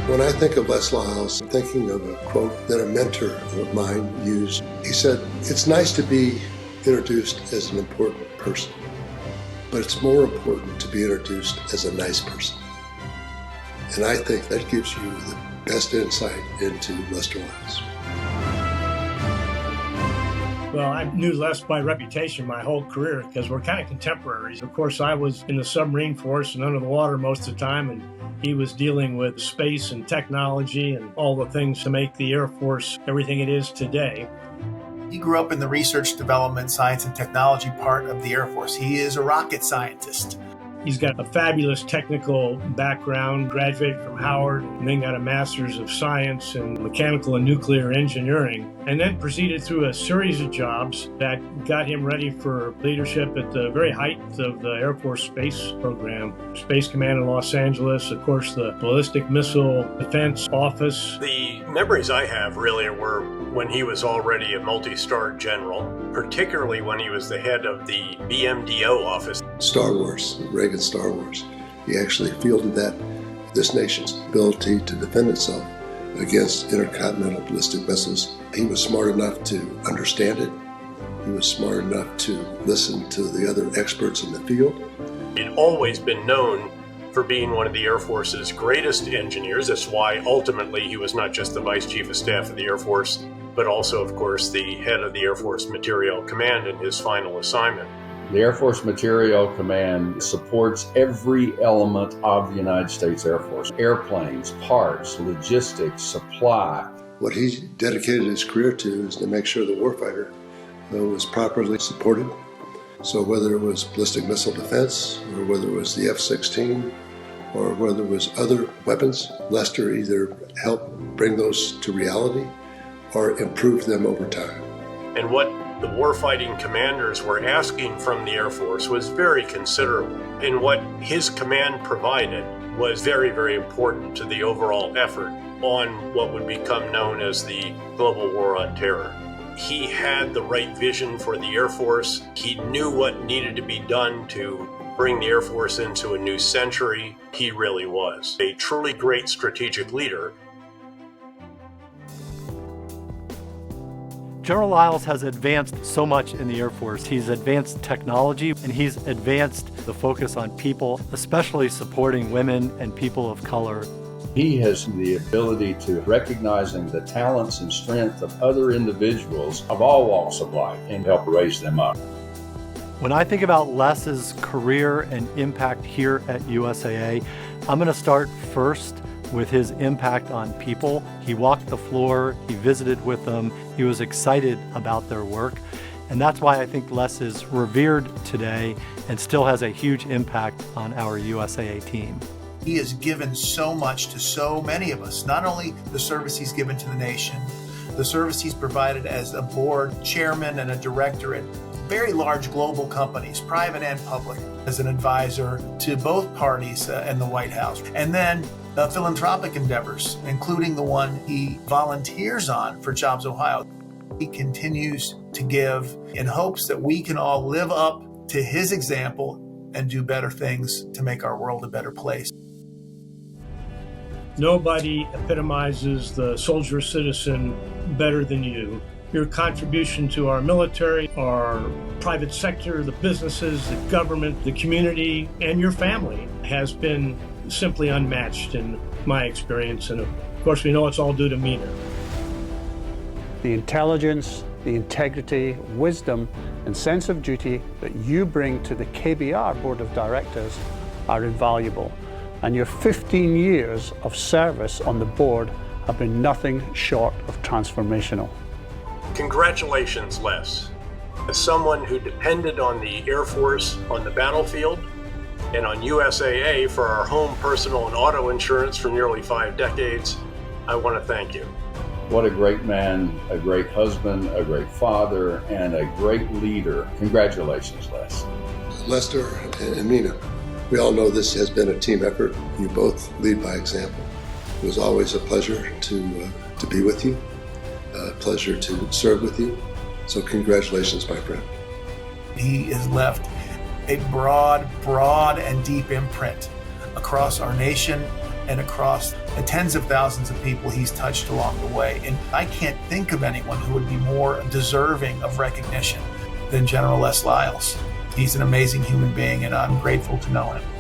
When I think of Les Lyles, I'm thinking of a quote that a mentor of mine used. He said, "It's nice to be introduced as an important person, but it's more important to be introduced as a nice person." And I think that gives you the best insight into Lester Lyles. Well, I knew Les by reputation my whole career because we're kind of contemporaries. Of course, I was in the submarine force and under the water most of the time, and he was dealing with space and technology and all the things to make the Air Force everything it is today. He grew up in the research, development, science, and technology part of the Air Force. He is a rocket scientist. He's got a fabulous technical background, graduated from Howard, and then got a master's of science in mechanical and nuclear engineering, and then proceeded through a series of jobs that got him ready for leadership at the very height of the Air Force space program. Space Command in Los Angeles, of course, the Ballistic Missile Defense Office. The memories I have really were when he was already a multi-star general, particularly when he was the head of the BMDO office. Star Wars, Reagan Star Wars. He actually fielded that, this nation's ability to defend itself against intercontinental ballistic missiles. He was smart enough to understand it. He was smart enough to listen to the other experts in the field. He'd always been known for being one of the Air Force's greatest engineers. That's why ultimately he was not just the Vice Chief of Staff of the Air Force, but also, of course, the head of the Air Force Materiel Command in his final assignment. The Air Force Materiel Command supports every element of the United States Air Force. Airplanes, parts, logistics, supply. What he dedicated his career to is to make sure the warfighter was properly supported. So whether it was ballistic missile defense, or whether it was the F-16, or whether it was other weapons, Lester either helped bring those to reality or improve them over time. And what the warfighting commanders were asking from the Air Force was very considerable. And what his command provided was very, very important to the overall effort on what would become known as the global war on terror. He had the right vision for the Air Force. He knew what needed to be done to bring the Air Force into a new century. He really was a truly great strategic leader. General Lyles has advanced so much in the Air Force. He's advanced technology, and he's advanced the focus on people, especially supporting women and people of color. He has the ability to recognizing the talents and strength of other individuals of all walks of life and help raise them up. When I think about Les's career and impact here at USAA, I'm going to start first with his impact on people. He walked the floor, he visited with them, he was excited about their work, and that's why I think Les is revered today and still has a huge impact on our USAA team. He has given so much to so many of us, not only the service he's given to the nation, the service he's provided as a board chairman and a director at very large global companies, private and public, as an advisor to both parties and the White House. And then philanthropic endeavors, including the one he volunteers on for Jobs Ohio. He continues to give in hopes that we can all live up to his example and do better things to make our world a better place. Nobody epitomizes the soldier citizen better than you. Your contribution to our military, our private sector, the businesses, the government, the community, and your family has been simply unmatched in my experience. And of course, we know it's all due to Mina. The intelligence, the integrity, wisdom, and sense of duty that you bring to the KBR Board of Directors are invaluable. And your 15 years of service on the board have been nothing short of transformational. Congratulations, Les. As someone who depended on the Air Force on the battlefield and on USAA for our home, personal, and auto insurance for nearly 5 decades, I want to thank you. What a great man, a great husband, a great father, and a great leader. Congratulations, Les. Lester and Mina, we all know this has been a team effort. You both lead by example. It was always a pleasure to be with you, a pleasure to serve with you. So congratulations, my friend. He has left a broad and deep imprint across our nation and across the tens of thousands of people he's touched along the way. And I can't think of anyone who would be more deserving of recognition than General Les Lyles. He's an amazing human being, and I'm grateful to know him.